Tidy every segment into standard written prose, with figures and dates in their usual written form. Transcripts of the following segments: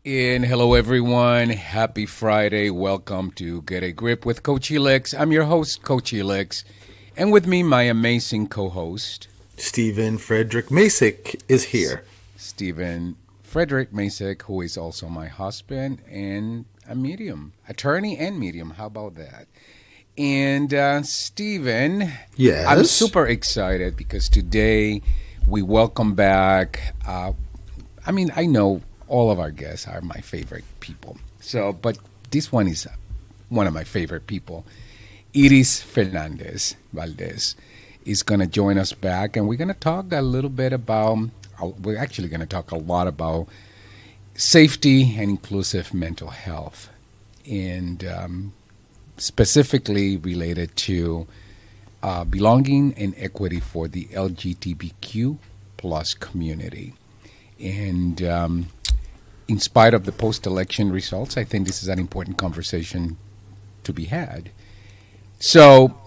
And hello, everyone. Happy Friday. Welcome to Get a Grip with Coach Elix. I'm your host, Coach Elix. And with me, my amazing co host, Stephen Frederick Masick is here. Stephen Frederick Masick, who is also my husband and a medium, attorney and medium. How about that? And Stephen, Yes. I'm super excited because today we welcome back. I know all of our guests are my favorite people. But this one is one of my favorite people. Iris Fernandez Valdez is going to join us back, and we're going to talk a little bit about, we're actually going to talk a lot about safety and inclusive mental health, and specifically related to belonging and equity for the LGBTQ plus community. And in spite of the post-election results, I think this is an important conversation to be had.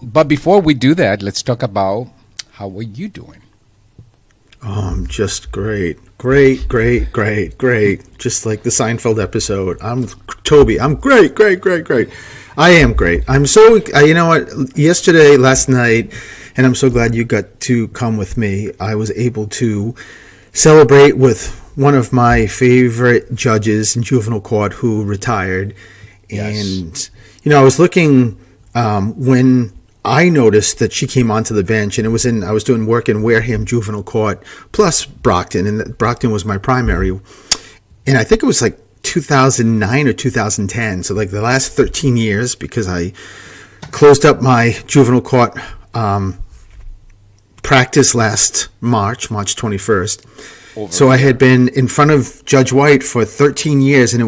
But before we do that, let's talk about how are you doing? Just great. Great. Just like the Seinfeld episode. I'm Toby. I'm great. I am great. I'm so, you know what, last night, and I'm so glad you got to come with me, I was able to celebrate with one of my favorite judges in juvenile court who retired. Yes. And, I was looking when I noticed that she came onto the bench, and I was doing work in Wareham Juvenile Court plus Brockton, and Brockton was my primary. And I think it was like 2009 or 2010, so like the last 13 years, because I closed up my juvenile court practice last March 21st. So I had been in front of Judge White for 13 years, and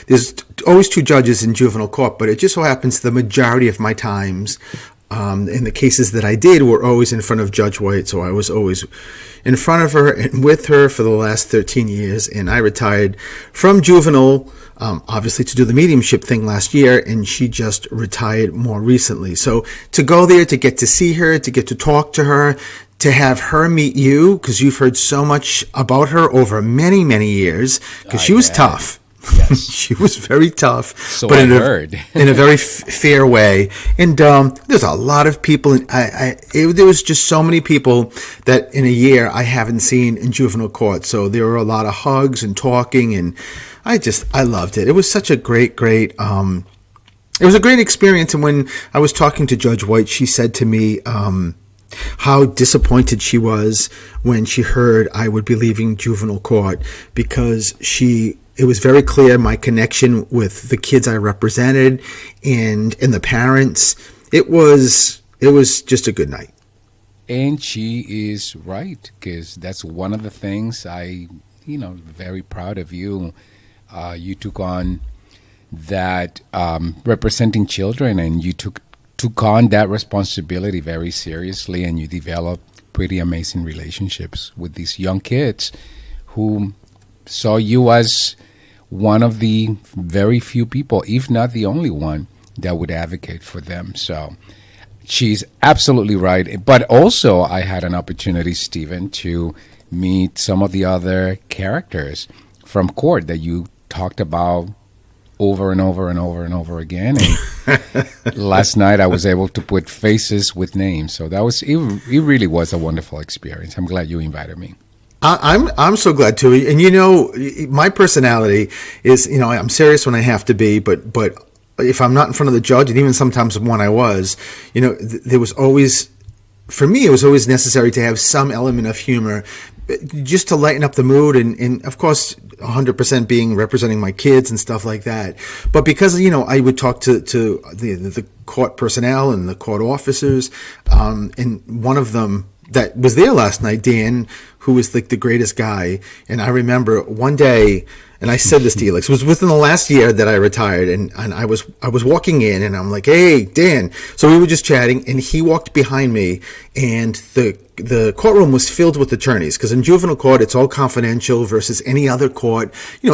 there's always two judges in juvenile court, but it just so happens the majority of my times in the cases that I did were always in front of Judge White. So I was always in front of her and with her for the last 13 years, and I retired from juvenile, obviously to do the mediumship thing last year, and she just retired more recently. So to go there, to get to see her, to get to talk to her, to have her meet you, because you've heard so much about her over many, many years, because she was tough. Yes. She was very tough, So but I heard. in a very fair way. And there's a lot of people. There was just so many people that in a year I haven't seen in juvenile court. So there were a lot of hugs and talking, and I loved it. It was such a great. It was a great experience. And when I was talking to Judge White, she said to me how disappointed she was when she heard I would be leaving juvenile court, because it was very clear my connection with the kids I represented and the parents. It was just a good night. And she is right, because that's one of the things very proud of you. You took on that representing children, and you took on that responsibility very seriously, and you developed pretty amazing relationships with these young kids who saw you as one of the very few people, if not the only one, that would advocate for them. So she's absolutely right. But also I had an opportunity, Stephen, to meet some of the other characters from court that you talked about over and over and over and over again. And last night I was able to put faces with names. So it really was a wonderful experience. I'm glad you invited me. I'm so glad too. And my personality is, I'm serious when I have to be, but if I'm not in front of the judge, and even sometimes when I was, there was always, for me, it was always necessary to have some element of humor just to lighten up the mood, and of course 100% being representing my kids and stuff like that. But because I would talk to the court personnel and the court officers, and one of them that was there last night, Dan, who was like the greatest guy. And I remember one day, and I said this to Elix, it was within the last year that I retired, and I was walking in, and I'm like, "Hey, Dan." So we were just chatting, and he walked behind me, and the courtroom was filled with attorneys, because in juvenile court it's all confidential versus any other court.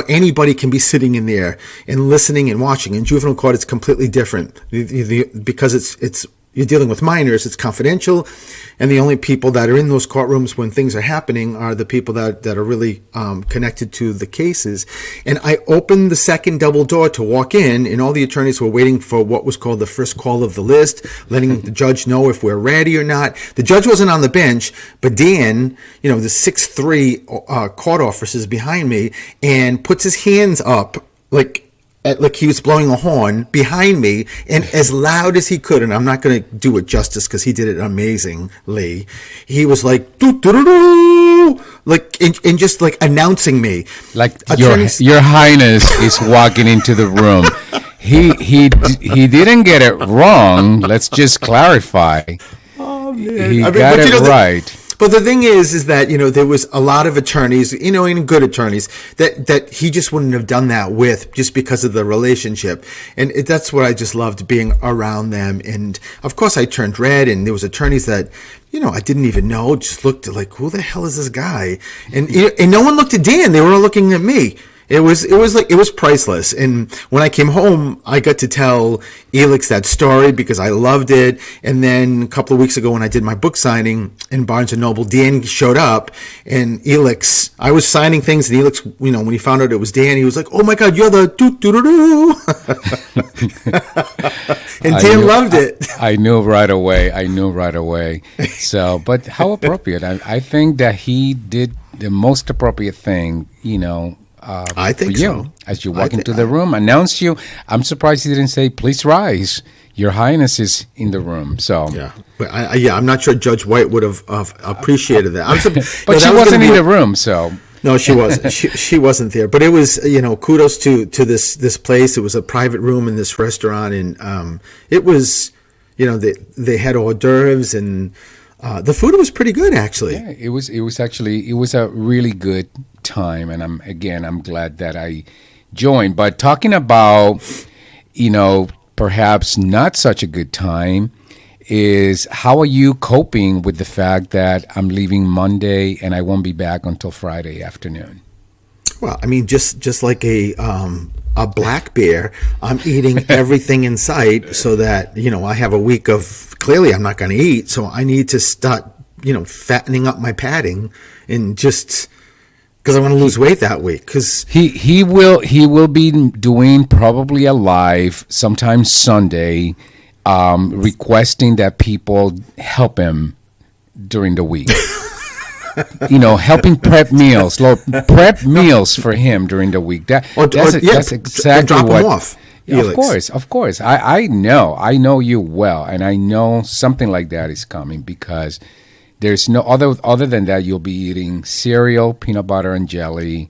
Anybody can be sitting in there and listening and watching. In juvenile court it's completely different, because it's you're dealing with minors, it's confidential, and the only people that are in those courtrooms when things are happening are the people that are really connected to the cases. And I opened the second double door to walk in, and all the attorneys were waiting for what was called the first call of the list, letting the judge know if we're ready or not. The judge wasn't on the bench, but Dan, the 6'3" court officer is behind me and puts his hands up like he was blowing a horn behind me, and as loud as he could, and I'm not going to do it justice because he did it amazingly. He was like, doo, doo, doo, doo, like, and just like announcing me. Like, your Highness is walking into the room. He didn't get it wrong. Let's just clarify. Oh, man. He got it right. But the thing is that, there was a lot of attorneys, and good attorneys, that he just wouldn't have done that with just because of the relationship. And that's what I just loved, being around them. And, of course, I turned red, and there was attorneys that, I didn't even know, just looked like, who the hell is this guy? And no one looked at Dan. They were all looking at me. It was priceless. And when I came home, I got to tell Elix that story because I loved it. And then a couple of weeks ago when I did my book signing in Barnes & Noble, Dan showed up, and Elix, I was signing things, and Elix, when he found out it was Dan, he was like, oh my God, you're the doo-doo-doo-doo. And Dan loved it. I knew right away. So, but how appropriate. I think that he did the most appropriate thing, I think so. As you walk into the room, announce you. I'm surprised he didn't say, "Please rise. Your Highness is in the room." So yeah, but I'm not sure Judge White would have appreciated that. But she wasn't in the room, so no, she wasn't. she wasn't there. But it was, kudos to this place. It was a private room in this restaurant, and it was, they had hors d'oeuvres, and the food was pretty good, actually. Yeah, it was a really good time, and I'm glad that I joined. But talking about, perhaps not such a good time, is how are you coping with the fact that I'm leaving Monday and I won't be back until Friday afternoon? Well, I mean, just like a black bear, I'm eating everything in sight so that, I have a week of, clearly I'm not going to eat. So I need to start, fattening up my padding, and just because I want to lose weight that week. Because he will be doing probably a live sometime Sunday, requesting that people help him during the week. Helping prep meals for him during the week. That's exactly drop what. Him off. Yeah, of course. I know you well, and I know something like that is coming, because there's no other than that. You'll be eating cereal, peanut butter and jelly,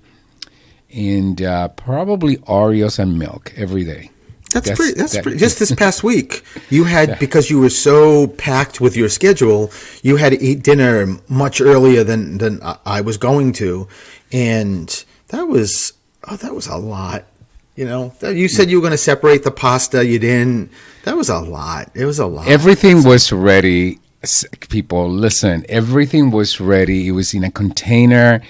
and probably Oreos and milk every day. That's pretty. Just this past week, you had, because you were so packed with your schedule, you had to eat dinner much earlier than I was going to, and that was a lot. You said you were going to separate the pasta. You didn't. That was a lot. It was a lot. Everything was ready. People, listen. Everything was ready. It was in a container,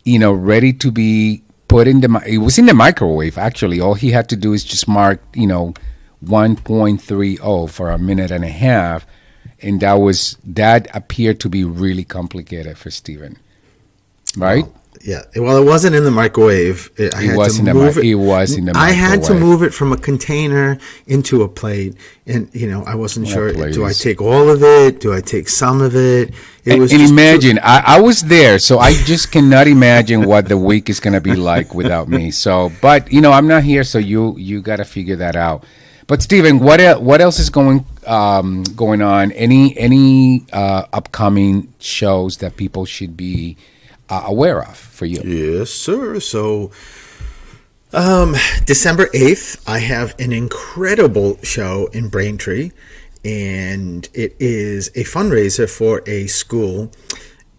ready to be put in it was in the microwave, actually. All he had to do is just mark, 1.30 for a minute and a half, and that appeared to be really complicated for Stephen, right? Well, it wasn't in the microwave. It was in the microwave. I had to move it from a container into a plate, and I wasn't sure. Please. Do I take all of it? Do I take some of it? Imagine, I was there, so I just cannot imagine what the week is going to be like without me. So, but I'm not here, so you got to figure that out. But Stephen, what else is going on? Any upcoming shows that people should be aware of for you? Yes, sir. So December 8th, I have an incredible show in Braintree, and it is a fundraiser for a school.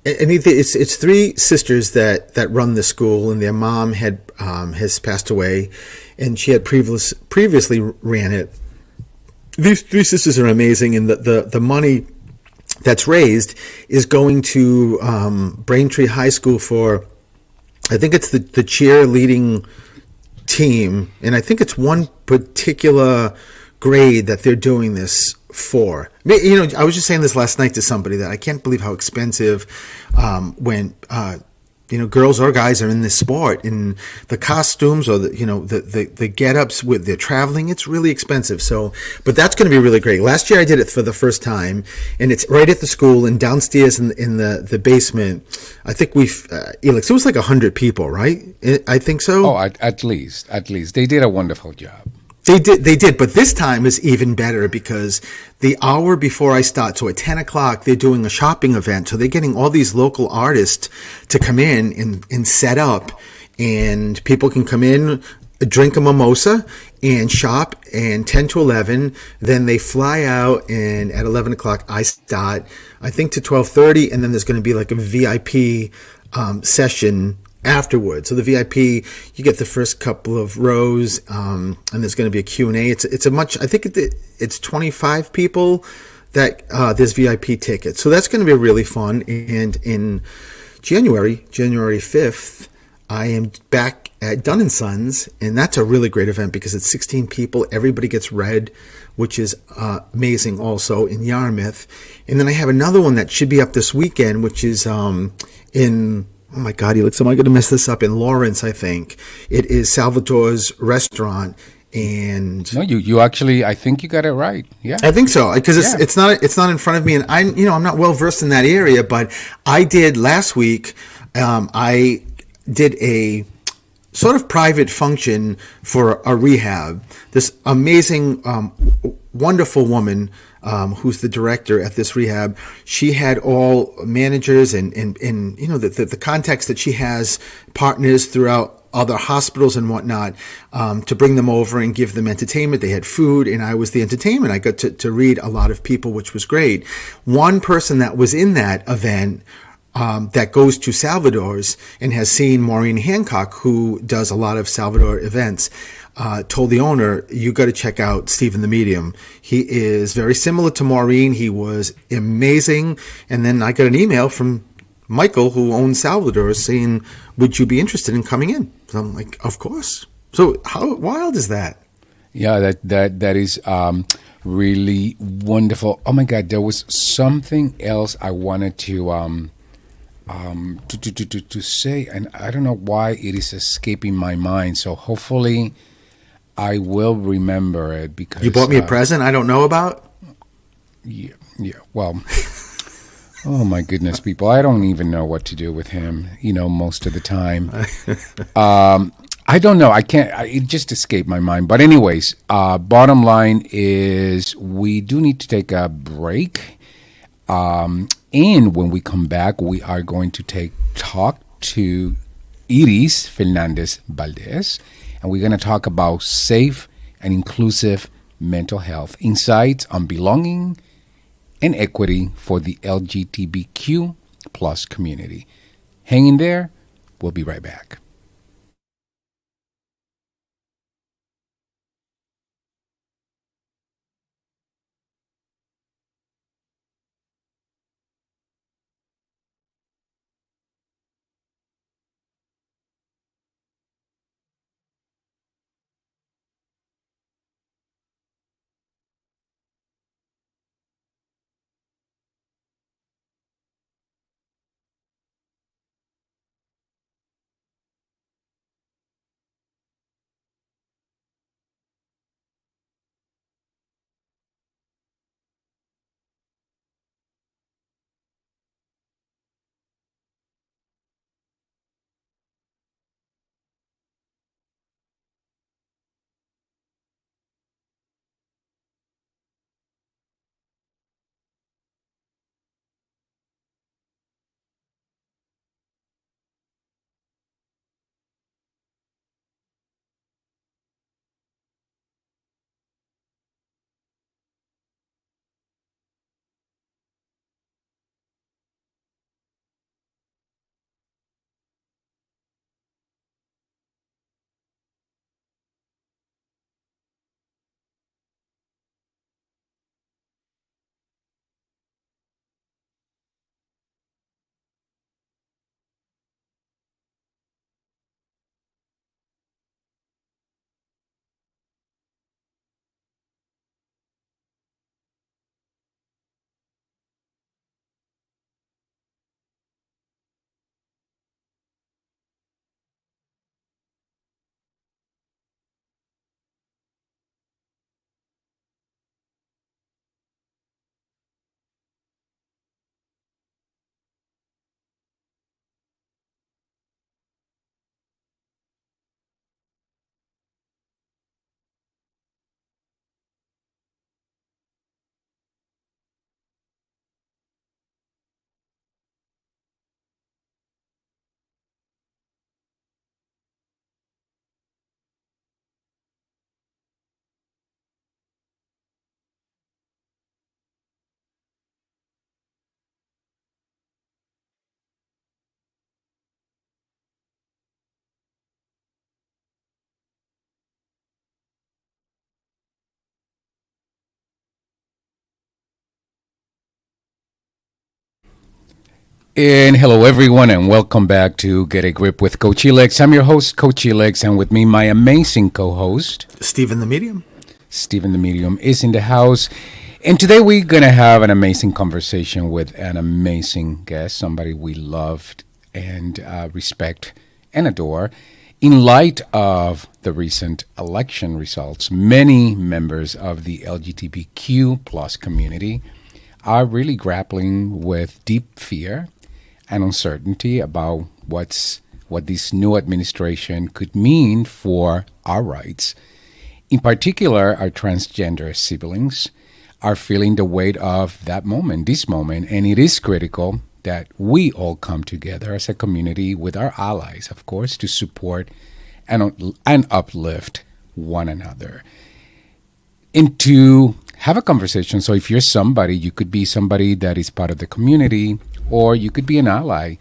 And it's three sisters that run the school, and their mom has passed away, and she had previously ran it. These three sisters are amazing, and the money that's raised is going to Braintree High School for, I think it's the cheerleading team, and I think it's one particular grade that they're doing this 4. I was just saying this last night to somebody that I can't believe how expensive when girls or guys are in this sport, and the costumes or the get-ups with their traveling, it's really expensive. So, but that's going to be really great. Last year I did it for the first time, and it's right at the school and downstairs in the basement. I think Elix, it was like 100 people, right? I think so. Oh, at least they did a wonderful job. They did, but this time is even better because the hour before I start, so at 10 o'clock, they're doing a shopping event. So they're getting all these local artists to come in and set up, and people can come in, drink a mimosa, and shop. And 10 to 11, then they fly out, and at 11 o'clock, I start, I think, to 12:30, and then there's going to be like a VIP session afterwards. So the VIP, you get the first couple of rows, and there's going to be a Q&A. It's a much, I think it's 25 people that there's VIP tickets. So that's going to be really fun. And in January 5th, I am back at Dunn & Sons, and that's a really great event because it's 16 people. Everybody gets red, which is amazing also in Yarmouth. And then I have another one that should be up this weekend, which is in... Oh my God, Elix, am I going to mess this up? In Lawrence, I think. It is Salvatore's restaurant. And no, you actually, I think you got it right. Yeah, I think so, because it's not in front of me, and I'm not well versed in that area. But I did last week. I did a sort of private function for a rehab. This amazing, wonderful woman who's the director at this rehab. She had all managers and the contacts that she has, partners throughout other hospitals and whatnot, to bring them over and give them entertainment. They had food, and I was the entertainment. I got to read a lot of people, which was great. One person that was in that event that goes to Salvador's and has seen Maureen Hancock, who does a lot of Salvador events, told the owner, you got to check out Stephen the Medium. He is very similar to Maureen. He was amazing. And then I got an email from Michael, who owns Salvador's, saying, would you be interested in coming in? So I'm like, of course. So how wild is that? Yeah, that is really wonderful. Oh my God, there was something else I wanted to say, and I don't know why it is escaping my mind. So hopefully I will remember it, because you bought me a present I don't know about. Yeah. Well, oh my goodness, people! I don't even know what to do with him. Most of the time. I don't know. I can't. It just escaped my mind. But anyways, bottom line is we do need to take a break. And when we come back, we are going to talk to Iris Fernandez Valdez, and we're going to talk about safe and inclusive mental health, insights on belonging and equity for the LGBTQ plus community. Hang in there. We'll be right back. And hello, everyone, and welcome back to Get a Grip with Coach Elex. I'm your host, Coach Elex, and with me, my amazing co-host, Stephen the Medium. Stephen the Medium, is in the house. And today we're going to have an amazing conversation with an amazing guest, somebody we loved and respect and adore. In light of the recent election results, many members of the LGBTQ plus community are really grappling with deep fear and uncertainty about what this new administration could mean for our rights. In particular, our transgender siblings are feeling the weight of this moment, and it is critical that we all come together as a community with our allies, of course, to support and uplift one another. And to have a conversation. So if you're somebody, you could be somebody that is part of the community, or you could be an ally,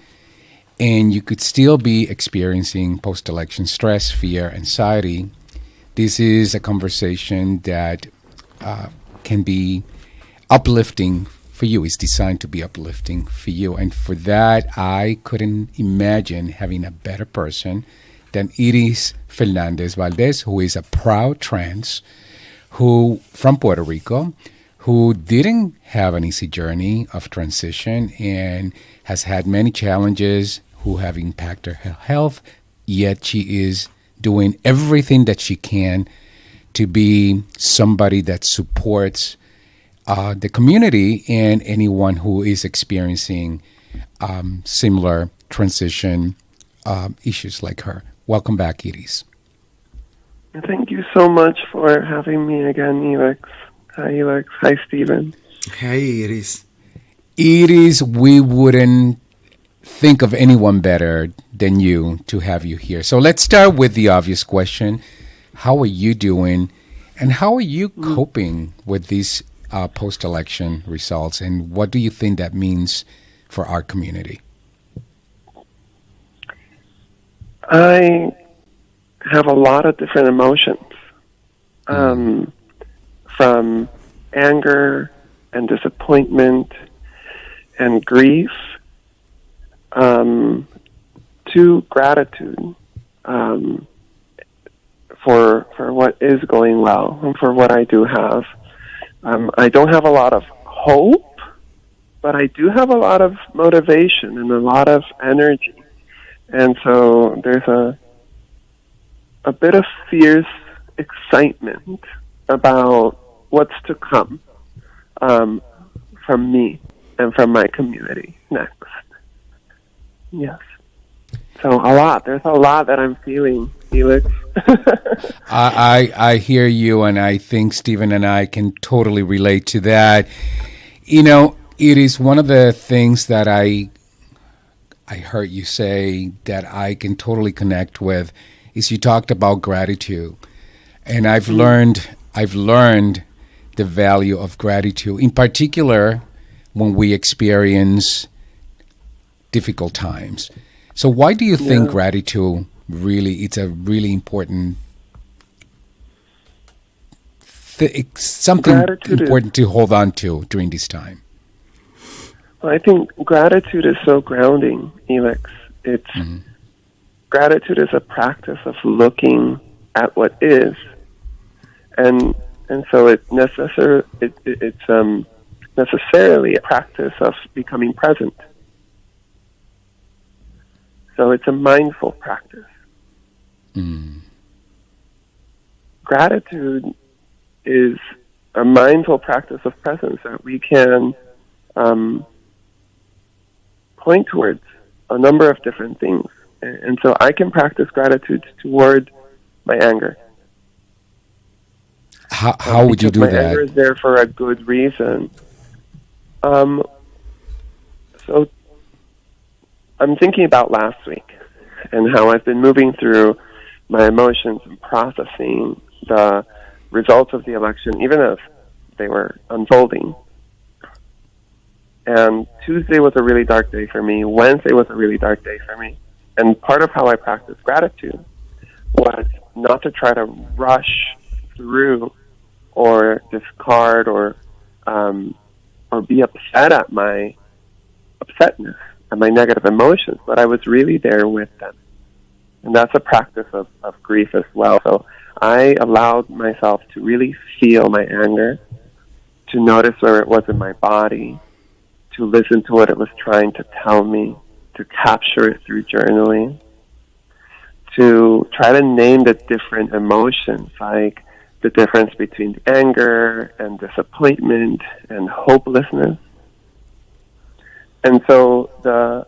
and you could still be experiencing post-election stress, fear, anxiety. This is a conversation that can be uplifting for you. It's designed to be uplifting for you. And for that, I couldn't imagine having a better person than Iris Fernandez Valdez, who is a proud trans from Puerto Rico, who didn't have an easy journey of transition and has had many challenges who have impacted her health, yet she is doing everything that she can to be somebody that supports the community and anyone who is experiencing similar transition issues like her. Welcome back, Iris. Thank you so much for having me again, Elex. Hi, Elex. Hi, Stephen. Hi, Iris. Iris, we wouldn't think of anyone better than you to have you here. So let's start with the obvious question. How are you doing, and how are you coping with these post-election results, and what do you think that means for our community? I have a lot of different emotions, from anger and disappointment and grief to gratitude for what is going well and for what I do have. I don't have a lot of hope, but I do have a lot of motivation and a lot of energy. And so there's a bit of fierce excitement about what's to come from me and from my community next. Yes. So there's a lot that I'm feeling, Felix. I hear you, and I think Stephen and I can totally relate to that. You know, it is one of the things that I heard you say that I can totally connect with is you talked about gratitude. And I've learned the value of gratitude, in particular when we experience difficult times. So why do you think gratitude it's a really important something important to hold on to during this time? Well, I think gratitude is so grounding, Elex. Gratitude is a practice of looking at what is, and so it's necessarily a practice of becoming present. So it's a mindful practice. Gratitude is a mindful practice of presence that we can point towards a number of different things. And so I can practice gratitude toward my anger. How would you do my that? My anger is there for a good reason. So I'm thinking about last week and how I've been moving through my emotions and processing the results of the election, even as they were unfolding. And Tuesday was a really dark day for me. Wednesday was a really dark day for me. And part of how I practiced gratitude was not to try to rush through or discard or be upset at my upsetness. and my negative emotions, but I was really there with them. And that's a practice of grief as well. So I allowed myself to really feel my anger, to notice where it was in my body, to listen to what it was trying to tell me, to capture it through journaling, to try to name the different emotions, like the difference between anger and disappointment and hopelessness. And so the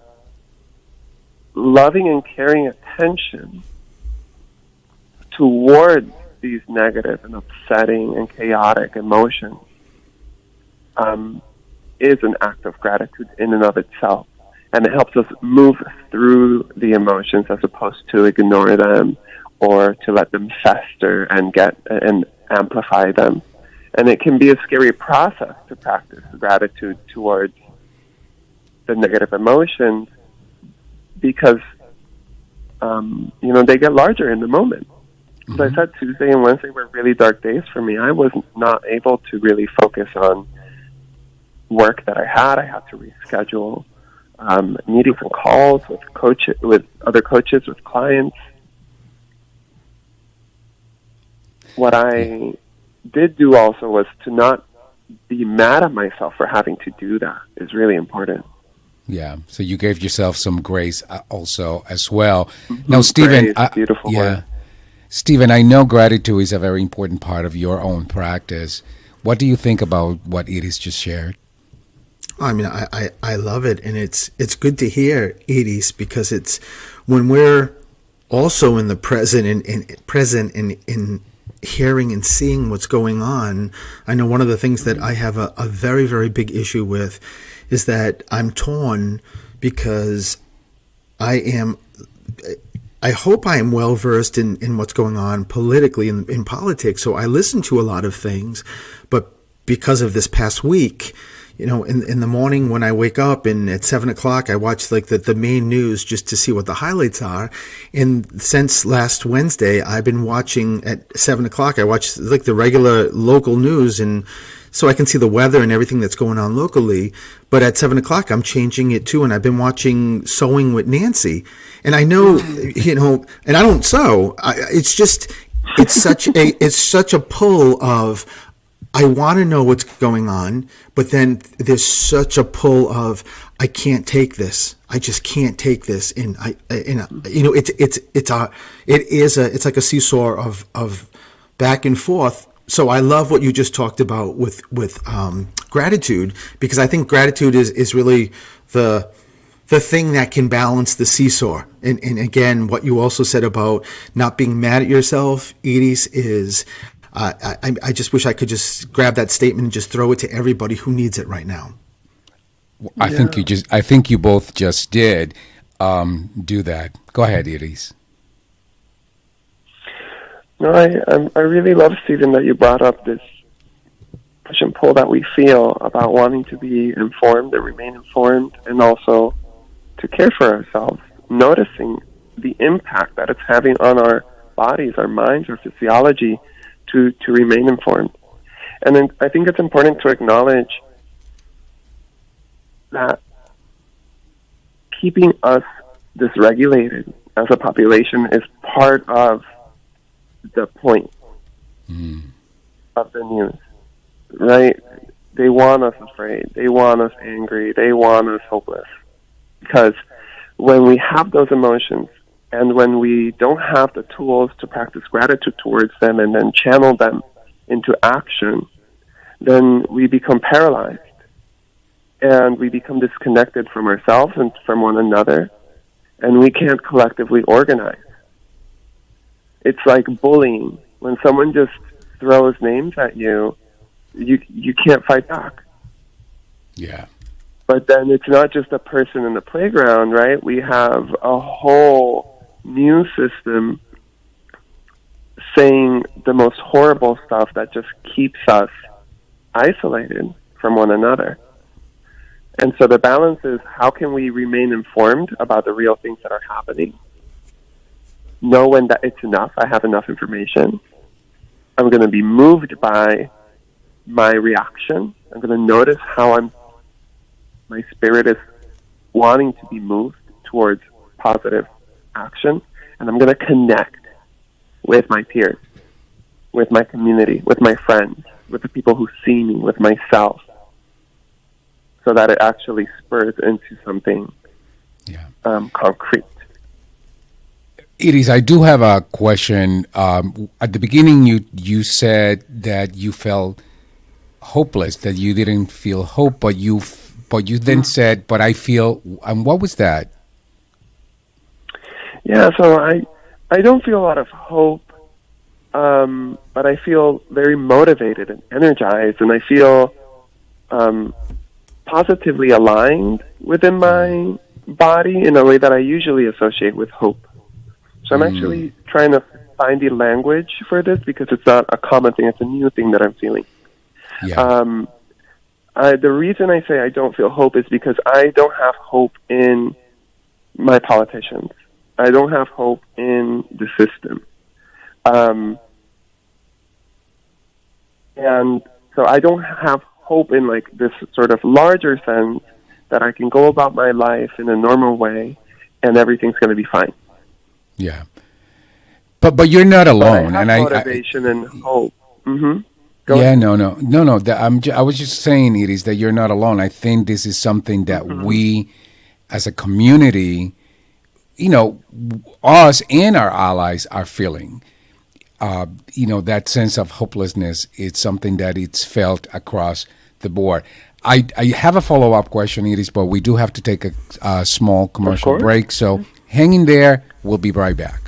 loving and caring attention toward these negative and upsetting and chaotic emotions is an act of gratitude in and of itself. And it helps us move through the emotions as opposed to ignore them or to let them fester and amplify them. And it can be a scary process to practice gratitude towards the negative emotions because, they get larger in the moment. As I said, Tuesday and Wednesday were really dark days for me. I was not able to really focus on work that I had. I had to reschedule meetings and calls with other coaches, with clients. What I did do also was to not be mad at myself for having to do that is really important. Yeah, so you gave yourself some grace also as well. Now, Stephen, beautiful word. Stephen, I know gratitude is a very important part of your own practice. What do you think about what Edie's just shared? I mean, I love it, and it's good to hear, Edie's, because it's when we're also in the present and in hearing and seeing what's going on. I know one of the things that I have a very, very big issue with is that I'm torn because I hope I am well versed in what's going on politically in politics. So I listen to a lot of things, but because of this past week, in the morning when I wake up and at 7:00, I watch like the main news just to see what the highlights are. And since last Wednesday, I've been watching at 7:00. I watch like the regular local news, and so I can see the weather and everything that's going on locally. But at 7:00, I'm changing it too, and I've been watching Sewing with Nancy. And I know, and I don't sew. It's such a pull of, I want to know what's going on, but then there's such a pull of, I can't take this. I just can't take this. And it's like a seesaw of back and forth. So I love what you just talked about with gratitude, because I think gratitude is really the thing that can balance the seesaw. And again, what you also said about not being mad at yourself, Edie's, is I just wish I could just grab that statement and just throw it to everybody who needs it right now. I think you both just did do that. Go ahead, Edie's. No, I really love, Stephen, that you brought up this push and pull that we feel about wanting to be informed and remain informed, and also to care for ourselves, noticing the impact that it's having on our bodies, our minds, our physiology, to remain informed. And then I think it's important to acknowledge that keeping us dysregulated as a population is part of the point of the news, right? They want us afraid. They want us angry. They want us hopeless. Because when we have those emotions, and when we don't have the tools to practice gratitude towards them and then channel them into action, then we become paralyzed. And we become disconnected from ourselves and from one another. And we can't collectively organize. It's like bullying. When someone just throws names at you, you can't fight back. Yeah. But then it's not just a person in the playground, right? We have a whole news system saying the most horrible stuff that just keeps us isolated from one another. And so the balance is, how can we remain informed about the real things that are happening? Know when that it's enough. I have enough information. I'm going to be moved by my reaction. I'm going to notice how my spirit is wanting to be moved towards positive action, and I'm going to connect with my peers, with my community, with my friends, with the people who see me, with myself, so that it actually spurs into something concrete. Iris, I do have a question. At the beginning, you said that you felt hopeless, that you didn't feel hope, but you then said, "But I feel." And what was that? Yeah, so I don't feel a lot of hope, but I feel very motivated and energized, and I feel positively aligned within my body in a way that I usually associate with hope. So I'm actually trying to find the language for this because it's not a common thing. It's a new thing that I'm feeling. Yeah. The reason I say I don't feel hope is because I don't have hope in my politicians. I don't have hope in the system. And so I don't have hope in like this sort of larger sense that I can go about my life in a normal way and everything's going to be fine. Yeah. But you're not alone. But I have and motivation and hope. Mm-hmm. I was just saying, Iris, that you're not alone. I think this is something that we, as a community, us and our allies are feeling. That sense of hopelessness. It's something that it's felt across the board. I have a follow-up question, Iris, but we do have to take a small commercial break. So hang in there. We'll be right back.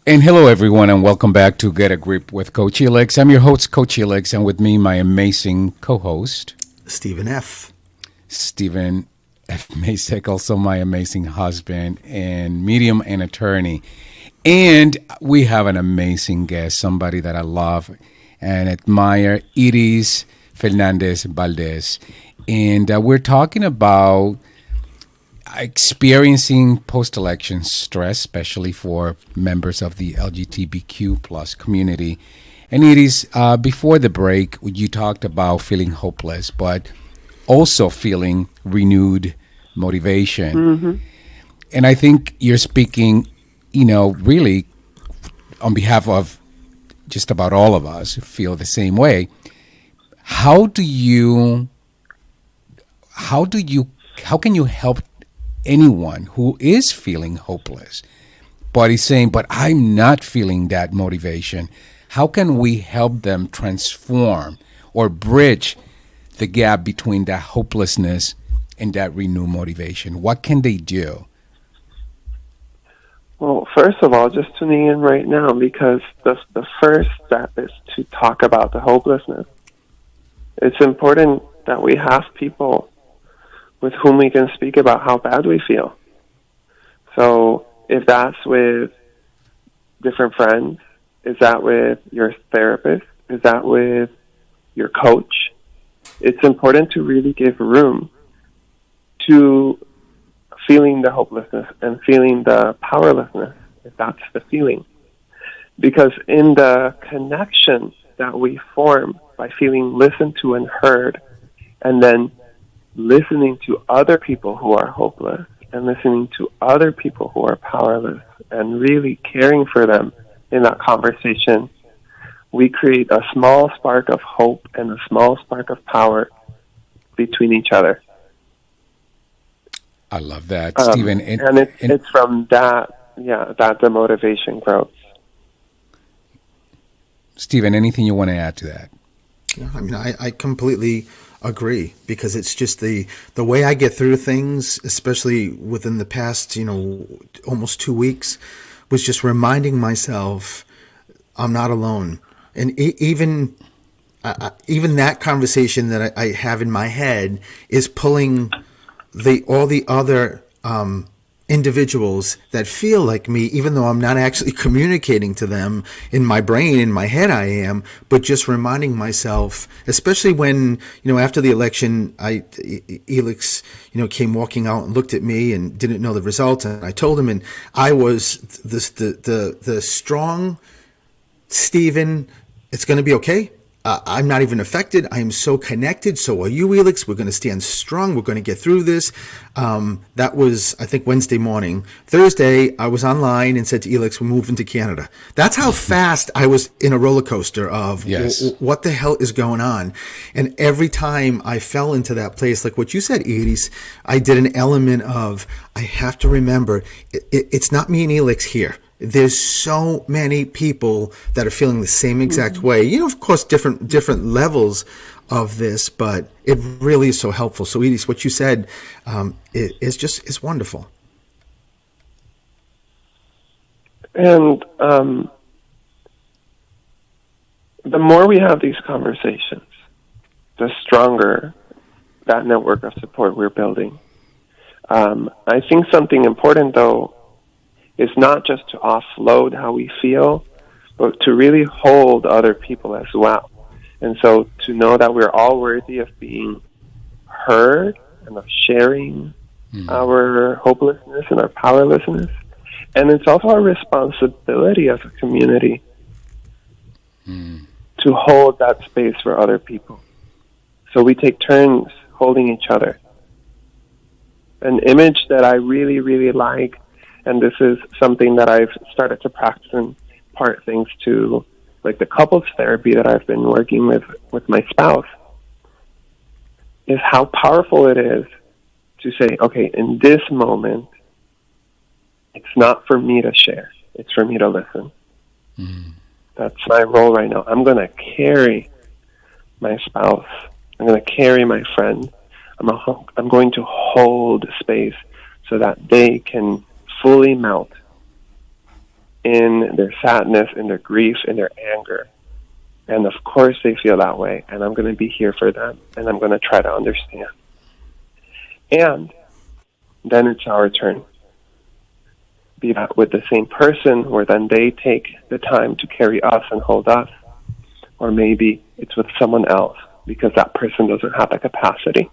And hello, everyone, and welcome back to Get a Grip with Coach Helix. I'm your host, Coach Helix, and with me, my amazing co-host, Stephen F. Stephen F. Masek, also my amazing husband and medium and attorney. And we have an amazing guest, somebody that I love and admire, Iris Fernandez Valdez. And we're talking about experiencing post-election stress, especially for members of the LGBTQ plus community. And it is before the break, you talked about feeling hopeless, but also feeling renewed motivation. Mm-hmm. And I think you're speaking, really on behalf of just about all of us who feel the same way. How can you help anyone who is feeling hopeless, but is saying, but I'm not feeling that motivation? How can we help them transform or bridge the gap between that hopelessness and that renewed motivation? What can they do? Well, first of all, just tuning in right now, because the first step is to talk about the hopelessness. It's important that we have people with whom we can speak about how bad we feel. So if that's with different friends, is that with your therapist? Is that with your coach? It's important to really give room to feeling the hopelessness and feeling the powerlessness, if that's the feeling. Because in the connection that we form by feeling listened to and heard, and then listening to other people who are hopeless, and listening to other people who are powerless, and really caring for them in that conversation, we create a small spark of hope and a small spark of power between each other. I love that, Stephen. And it's from that the motivation grows. Stephen, anything you want to add to that? Yeah, I mean, I completely agree, because it's just the way I get through things, especially within the past, almost 2 weeks, was just reminding myself I'm not alone. And even that conversation that I have in my head is pulling all the other individuals that feel like me, even though I'm not actually communicating to them in my brain, in my head I am, but just reminding myself, especially when, after the election, Elix, came walking out and looked at me and didn't know the results. And I told him, and I was the strong Stephen, it's going to be okay. I'm not even affected. I am so connected. So are you, Elix. We're going to stand strong. We're going to get through this. That was, I think, Wednesday morning. Thursday, I was online and said to Elix, we're moving to Canada. That's how fast I was in a roller coaster of what the hell is going on. And every time I fell into that place, like what you said, Edis, I did an element of, I have to remember, it's not me and Elix here. There's so many people that are feeling the same exact way. Of course, different levels of this, but it really is so helpful. So, Edis, what you said is wonderful. And the more we have these conversations, the stronger that network of support we're building. I think something important, though, is not just to offload how we feel, but to really hold other people as well. And so to know that we're all worthy of being heard and of sharing our hopelessness and our powerlessness. And it's also our responsibility as a community to hold that space for other people. So we take turns holding each other. An image that I really, really like, and this is something that I've started to practice in part thanks to like the couples therapy that I've been working with my spouse, is how powerful it is to say, okay, in this moment, it's not for me to share. It's for me to listen. That's my role right now. I'm going to carry my spouse. I'm going to carry my friend. I'm going to hold space so that they can fully melt in their sadness, in their grief, in their anger. And of course they feel that way, and I'm going to be here for them, and I'm going to try to understand. And then it's our turn. Be that with the same person, where then they take the time to carry us and hold us, or maybe it's with someone else, because that person doesn't have the capacity.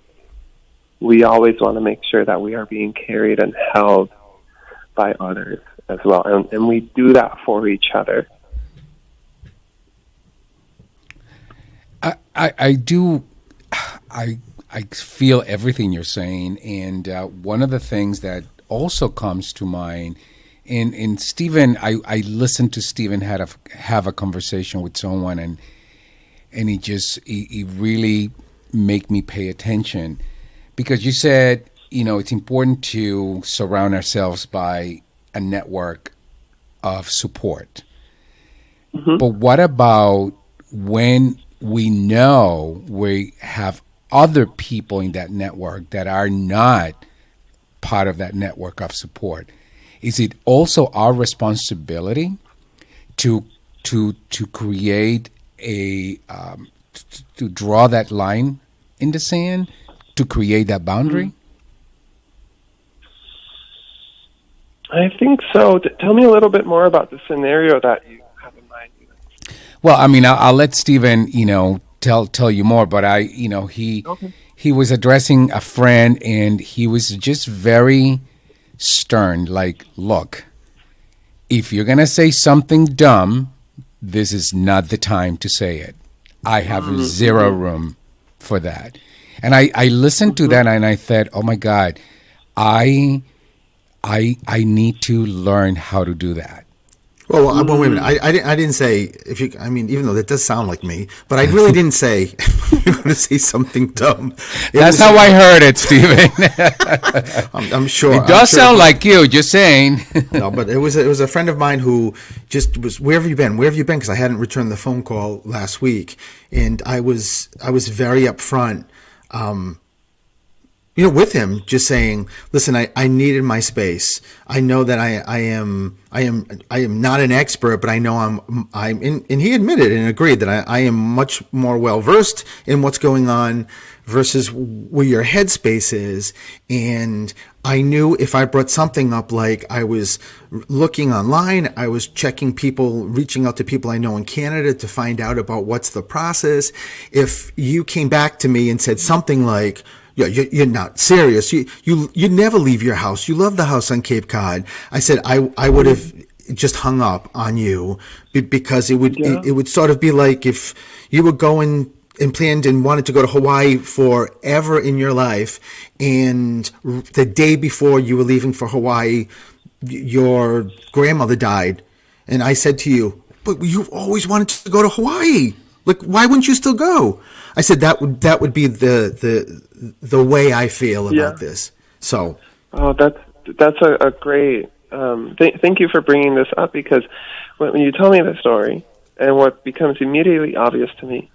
we always want to make sure that we are being carried and held by others as well. And we do that for each other. I feel everything you're saying, and one of the things that also comes to mind, and Stephen, I listened to Stephen have a conversation with someone, and he really make me pay attention, because you said, it's important to surround ourselves by a network of support. Mm-hmm. But what about when we know we have other people in that network that are not part of that network of support? Is it also our responsibility to create to draw that line in the sand, to create that boundary? I think so. Tell me a little bit more about the scenario that you have in mind. Well, I mean, I'll let Stephen, tell you more, but he was addressing a friend, and he was just very stern. Like, look, if you're gonna say something dumb, this is not the time to say it. I have zero room for that. And I listened to that, and I thought, oh my God, I need to learn how to do that. Well, wait a minute. I didn't say even though that does sound like me, but I really didn't say you're going to say something dumb. That's how I heard it, Stephen. I'm sure it does sound like you. Just saying. No, but it was a friend of mine who just was. Where have you been? Where have you been? Because I hadn't returned the phone call last week, and I was very upfront. With him, just saying, listen, I needed my space. I know that I am not an expert, but I know and he admitted and agreed that I am much more well versed in what's going on versus where your headspace is. And I knew if I brought something up, like I was looking online, I was checking people, reaching out to people I know in Canada to find out about what's the process. If you came back to me and said something like, yeah, you're not serious. You never leave your house. You love the house on Cape Cod. I said I would have just hung up on you, because it would sort of be like if you were going and planned and wanted to go to Hawaii forever in your life, and the day before you were leaving for Hawaii, your grandmother died, and I said to you, but you've always wanted to go to Hawaii. Like, why wouldn't you still go? I said that would be the way I feel about this. So, that's a great. Thank you for bringing this up, because when you tell me the story, and what becomes immediately obvious to me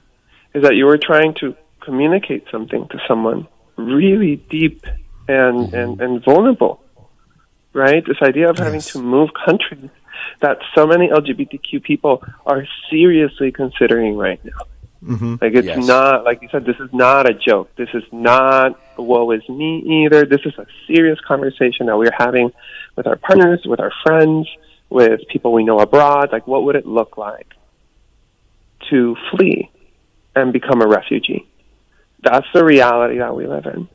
is that you were trying to communicate something to someone really deep and vulnerable, right? This idea of having to move countries that so many LGBTQ people are seriously considering right now. Mm-hmm. Like, it's not, like you said, this is not a joke. This is not woe is me either. This is a serious conversation that we're having with our partners, with our friends, with people we know abroad. Like, what would it look like to flee and become a refugee? That's the reality that we live in.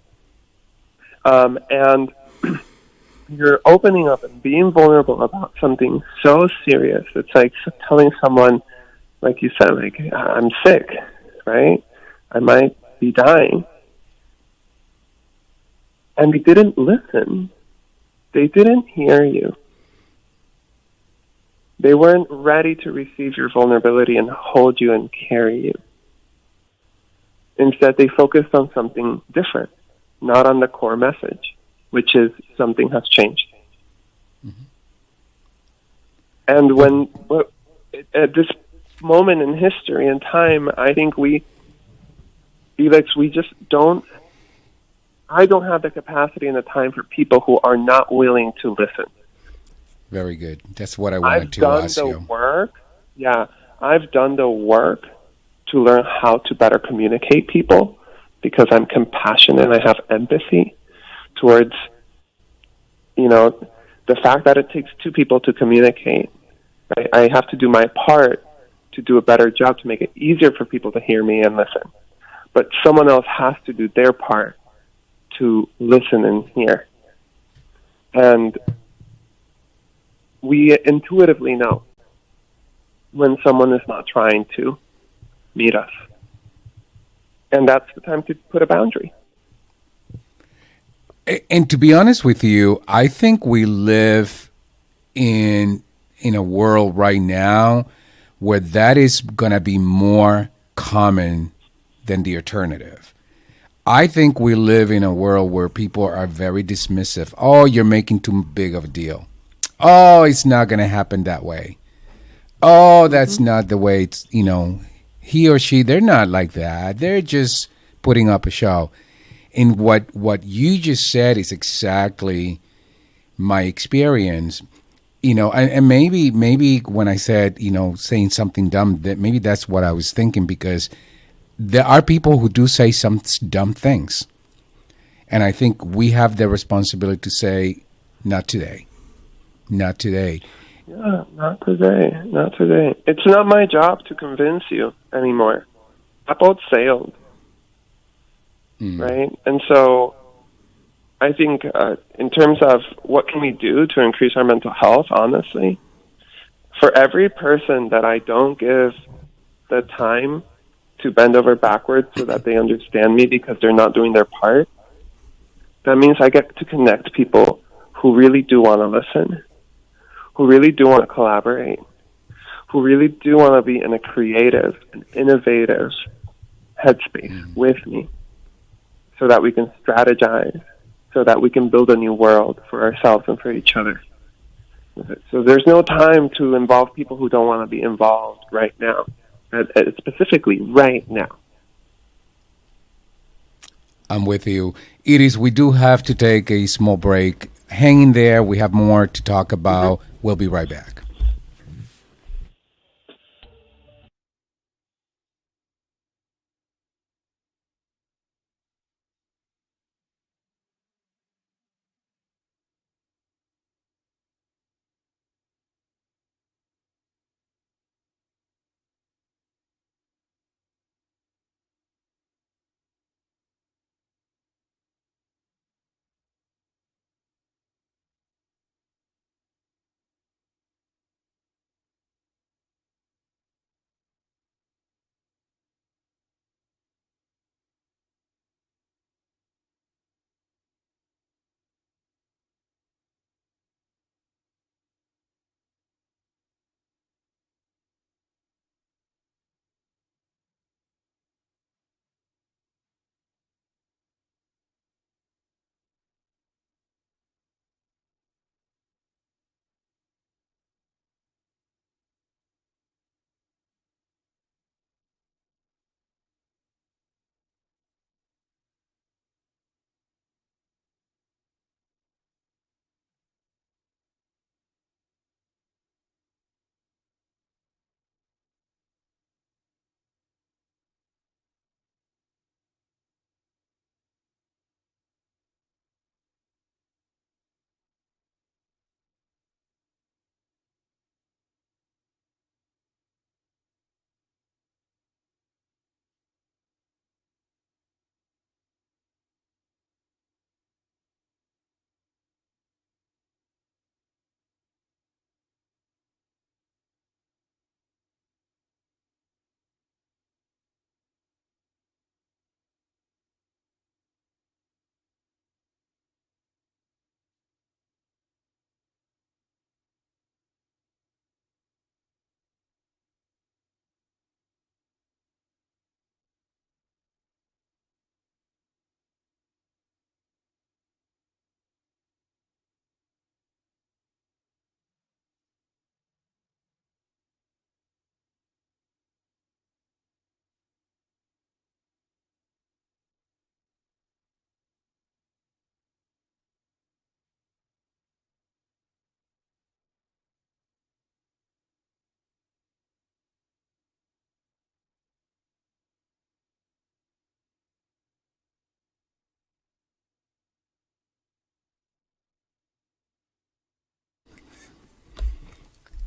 And you're opening up and being vulnerable about something so serious. It's like telling someone, like you said, like, I'm sick, right? I might be dying. And they didn't listen. They didn't hear you. They weren't ready to receive your vulnerability and hold you and carry you. Instead, they focused on something different, not on the core message, which is something has changed. Mm-hmm. And when at this moment in history and time, I think Felix, we just don't. I don't have the capacity and the time for people who are not willing to listen. Very good. That's what I wanted to ask you. I've done the work to learn how to better communicate people, because I'm compassionate and I have empathy towards, the fact that it takes two people to communicate. I have to do my part to do a better job to make it easier for people to hear me and listen. But someone else has to do their part to listen and hear. And we intuitively know when someone is not trying to meet us. And that's the time to put a boundary. And to be honest with you, I think we live in a world right now where that is going to be more common than the alternative. I think we live in a world where people are very dismissive. Oh, you're making too big of a deal. Oh, it's not going to happen that way. Oh, that's not the way it's, he or she, they're not like that. They're just putting up a show. And what you just said is exactly my experience. And maybe when I said, saying something dumb, that maybe that's what I was thinking, because there are people who do say some dumb things. And I think we have the responsibility to say, not today. Not today. Yeah, not today. Not today. It's not my job to convince you anymore. That boat sailed. Right? And so I think in terms of what can we do to increase our mental health, honestly, for every person that I don't give the time to bend over backwards so that they understand me because they're not doing their part, that means I get to connect people who really do want to listen, who really do want to collaborate, who really do want to be in a creative and innovative headspace with me, so that we can strategize, so that we can build a new world for ourselves and for each other. So there's no time to involve people who don't want to be involved right now, specifically right now. I'm with you. Iris, we do have to take a small break. Hang in there. We have more to talk about. We'll be right back.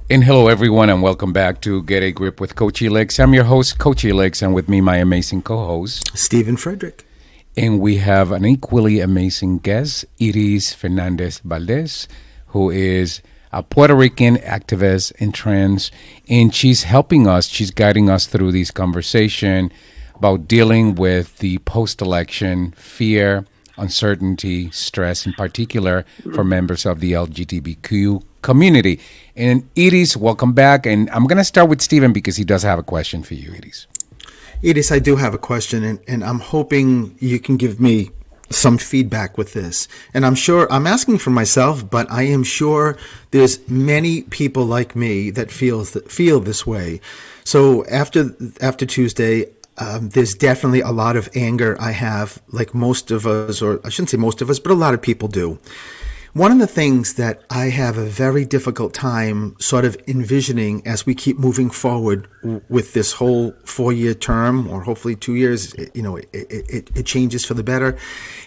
And hello, everyone, and welcome back to Get a Grip with Coach Elix. I'm your host, Coach Elix, and with me, my amazing co-host, Stephen Frederick. And we have an equally amazing guest, Iris Fernandez Valdez, who is a Puerto Rican activist in trans, and she's helping us, she's guiding us through this conversation about dealing with the post-election fear, uncertainty, stress, in particular for members of the LGBTQ community. And Iris, welcome back. And I'm going to start with Stephen because he does have a question for you, Iris. Iris, I do have a question, and I'm hoping you can give me some feedback with this. And I'm sure I'm asking for myself, but I am sure there's many people like me that feel this way. So after Tuesday, there's definitely a lot of anger I have, like most of us, or I shouldn't say most of us, but a lot of people do. One of the things that I have a very difficult time sort of envisioning as we keep moving forward with this whole 4-year term, or hopefully 2 years, it changes for the better,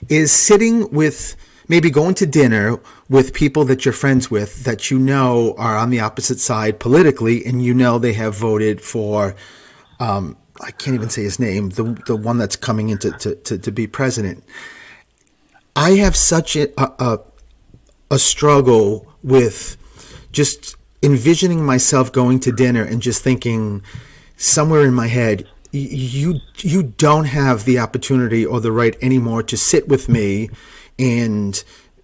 is sitting with, maybe going to dinner with people that you're friends with that you know are on the opposite side politically, and you know they have voted for, I can't even say his name, the one that's coming in to be president. I have such a struggle with just envisioning myself going to dinner and just thinking somewhere in my head, you don't have the opportunity or the right anymore to sit with me and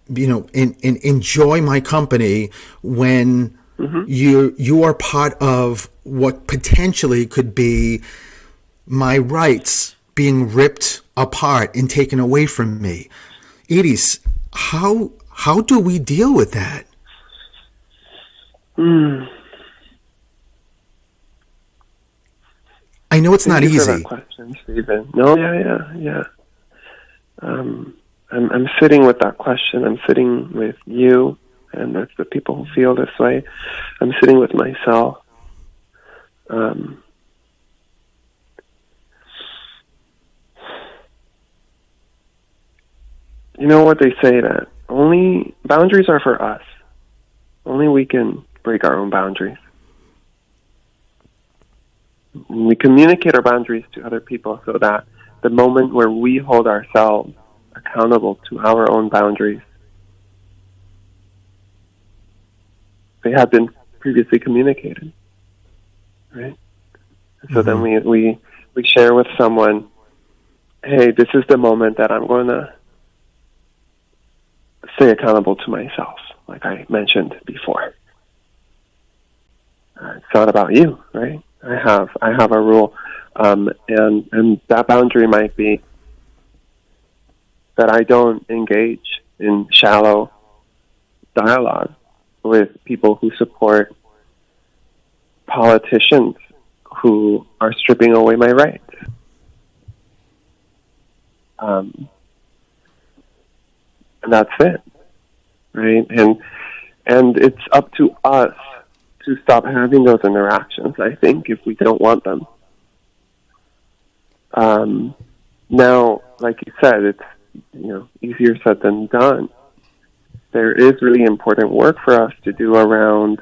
and enjoy my company when you are part of what potentially could be my rights being ripped apart and taken away from me. Iris, how do we deal with that? I know it's not easy. Thank you for that question, Stephen. No, yeah. I'm sitting with that question. I'm sitting with you, and that's the people who feel this way. I'm sitting with myself. You know what they say, that only boundaries are for us. Only we can break our own boundaries. We communicate our boundaries to other people so that the moment where we hold ourselves accountable to our own boundaries, they have been previously communicated, right? So then we share with someone, hey, this is the moment that I'm going to stay accountable to myself, like I mentioned before. It's not about you, right? I have a rule, and that boundary might be that I don't engage in shallow dialogue with people who support politicians who are stripping away my rights. And that's it, right? And it's up to us to stop having those interactions, I think, if we don't want them. Now, like you said, it's easier said than done. There is really important work for us to do around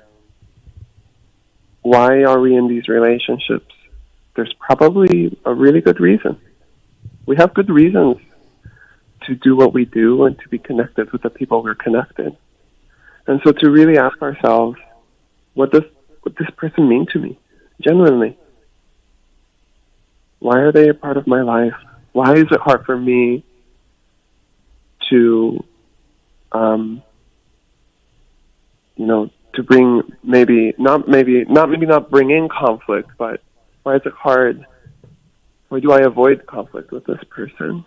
why are we in these relationships. There's probably a really good reason. We have good reasons to do what we do and to be connected with the people we're connected. And so to really ask ourselves, what does this person mean to me, genuinely? Why are they a part of my life? Why is it hard for me to, to bring not bring in conflict, but why is it hard? Why do I avoid conflict with this person?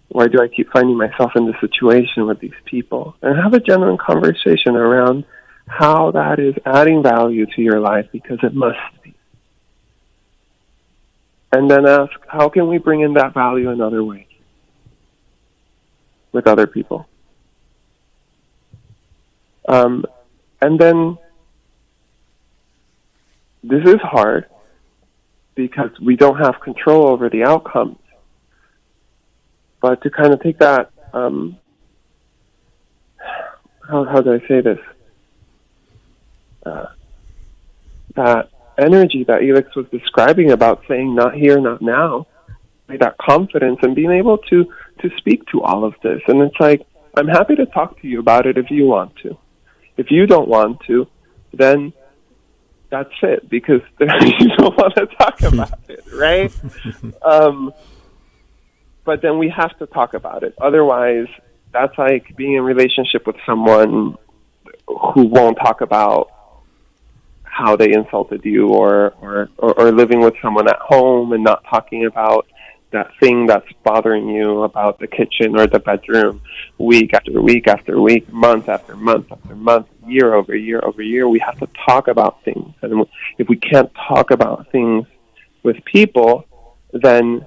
Why do I keep finding myself in this situation with these people? And have a genuine conversation around how that is adding value to your life, because it must be. And then ask, how can we bring in that value in other ways with other people? And then this is hard because we don't have control over the outcomes. But to kind of take that, how do I say this? That energy that Elix was describing about saying not here, not now, that confidence and being able to speak to all of this. And it's like, I'm happy to talk to you about it if you want to. If you don't want to, then that's it, because you don't want to talk about it, right? But then we have to talk about it. Otherwise, that's like being in a relationship with someone who won't talk about how they insulted you, or living with someone at home and not talking about that thing that's bothering you about the kitchen or the bedroom week after week after week, month after month after month, year over year over year. We have to talk about things. And if we can't talk about things with people, then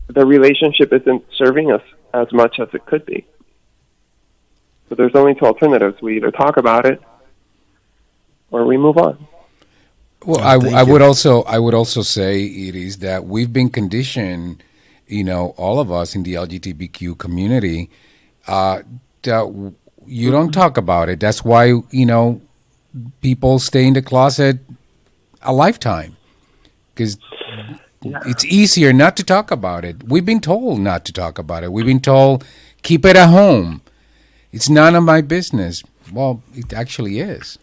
the relationship isn't serving us as much as it could be. So there's only two alternatives. We either talk about it or we move on. Well, I would also say it is that we've been conditioned, all of us in the LGBTQ community, that you don't talk about it. That's why, people stay in the closet a lifetime, because it's easier not to talk about it. We've been told not to talk about it. We've been told, keep it at home. It's none of my business. Well, it actually is.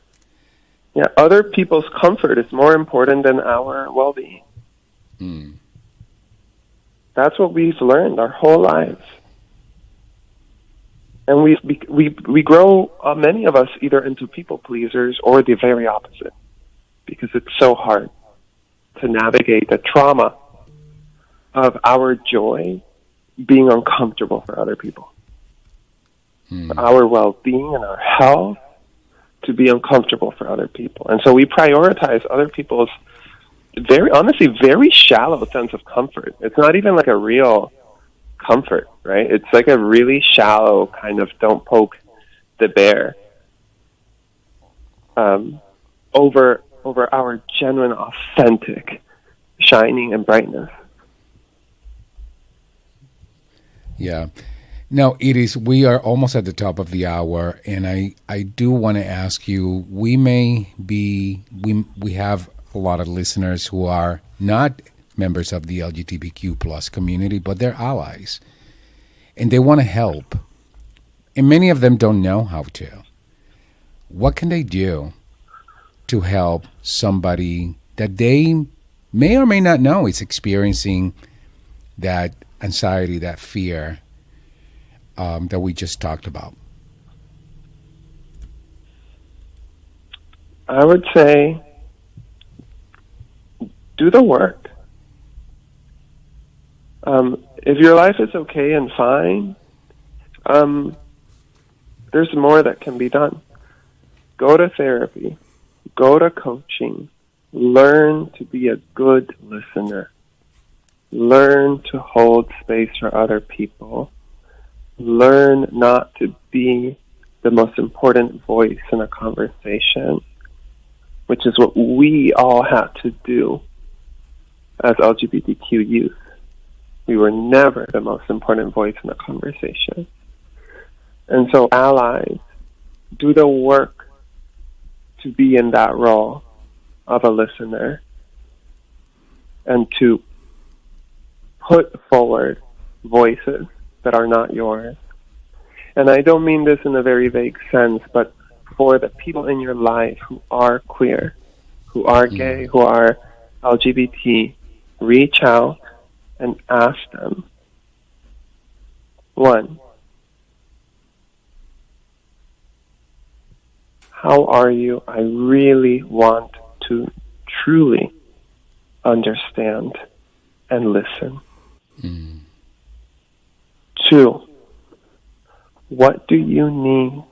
Yeah, other people's comfort is more important than our well-being. That's what we've learned our whole lives. And we grow, many of us, either into people pleasers or the very opposite, because it's so hard to navigate the trauma of our joy being uncomfortable for other people. Our well-being and our health to be uncomfortable for other people. And so we prioritize other people's very shallow sense of comfort. It's not even like a real comfort, right? It's like a really shallow kind of don't poke the bear over our genuine, authentic shining and brightness. Yeah. No, we are almost at the top of the hour, and I do want to ask you, we have a lot of listeners who are not members of the LGBTQ plus community, but they're allies, and they want to help, and many of them don't know how to. What can they do to help somebody that they may or may not know is experiencing that anxiety, that fear, that we just talked about? I would say do the work. If your life is okay and fine, there's more that can be done. Go to therapy. Go to coaching. Learn to be a good listener. Learn to hold space for other people. Learn not to be the most important voice in a conversation, which is what we all have to do as LGBTQ youth. We were never the most important voice in a conversation. And so allies, do the work to be in that role of a listener and to put forward voices that are not yours. And I don't mean this in a very vague sense, but for the people in your life who are queer, who are gay, who are LGBT, reach out and ask them, one, how are you? I really want to truly understand and listen. 2, what do you need?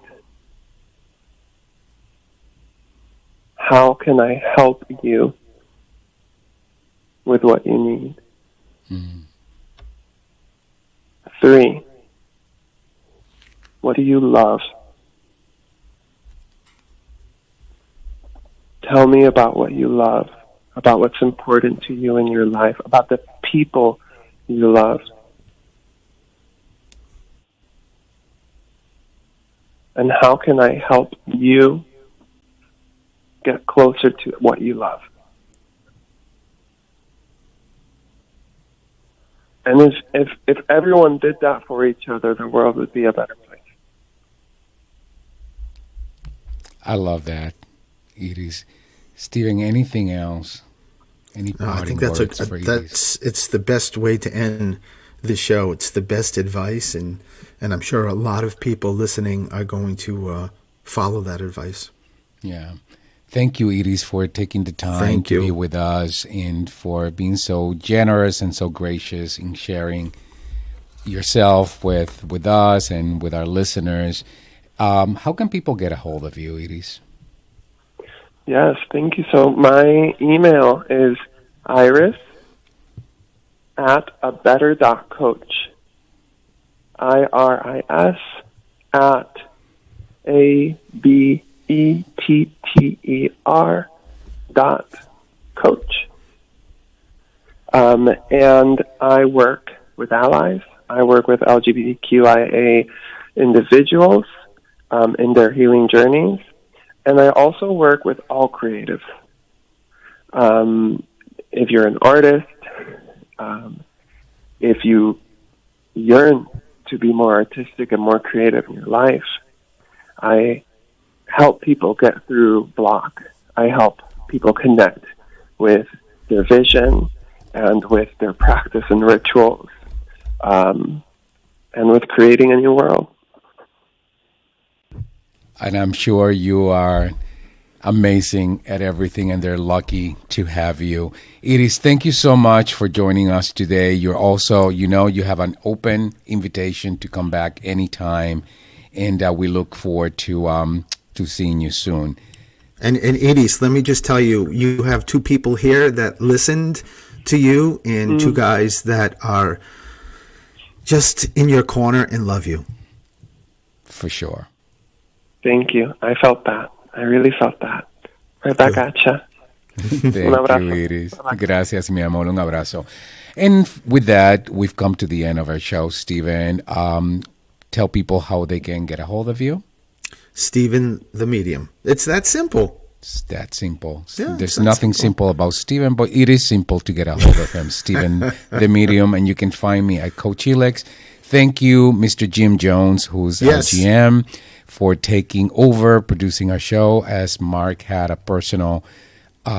How can I help you with what you need? 3, what do you love? Tell me about what you love, about what's important to you in your life, about the people you love. And how can I help you get closer to what you love? And if everyone did that for each other, the world would be a better place. I love that, Edith. Steven, anything else? Any No, I think parting that's words for Edith? it's the best way to end the show. It's the best advice, and I'm sure a lot of people listening are going to follow that advice. Yeah. Thank you, Edith, for taking the time Thank to you. be with us and for being so generous and so gracious in sharing yourself with us and with our listeners. How can people get a hold of you, Edith? Yes, thank you. So my email is iris@abetter.coach. IRIS at ABETTER.coach. And I work with allies. I work with LGBTQIA individuals in their healing journeys. And I also work with all creatives. If you're an artist, if you yearn to be more artistic and more creative in your life, I help people get through block. I help people connect with their vision and with their practice and rituals, and with creating a new world. And I'm sure you are amazing at everything, and they're lucky to have you. Edith, thank you so much for joining us today. You're also, you have an open invitation to come back anytime, and we look forward to seeing you soon. And Edith, let me just tell you, you have two people here that listened to you, and two guys that are just in your corner and love you. For sure. Thank you. I felt that. I really felt that. Right back at you. Thank you, Iris. Gracias, mi amor. Un abrazo. And with that, we've come to the end of our show, Steven. Tell people how they can get a hold of you. Steven the Medium. It's that simple. It's that simple. Yeah, There's nothing simple about Steven, but it is simple to get a hold of him, Steven the Medium. And you can find me at Coach Helix. Thank you, Mr. Jim Jones, who's our GM, for taking over, producing our show, as Mark had a personal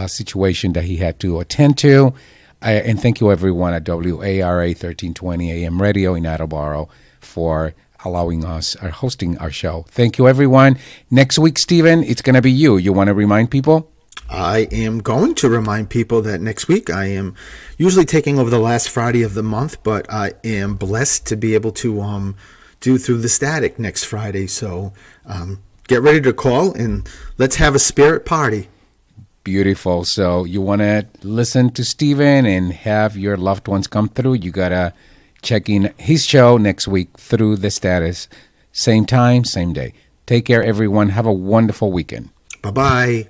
situation that he had to attend to. And thank you, everyone, at WARA 1320 AM radio in Attleboro for allowing us, or hosting our show. Thank you, everyone. Next week, Steven, it's going to be you. You want to remind people? I am going to remind people that next week I am usually taking over the last Friday of the month, but I am blessed to be able to do Through the Static next Friday. So get ready to call and let's have a spirit party. Beautiful. So you want to listen to Steven and have your loved ones come through, you got to check in his show next week, Through the Status. Same time, same day. Take care, everyone. Have a wonderful weekend. Bye-bye.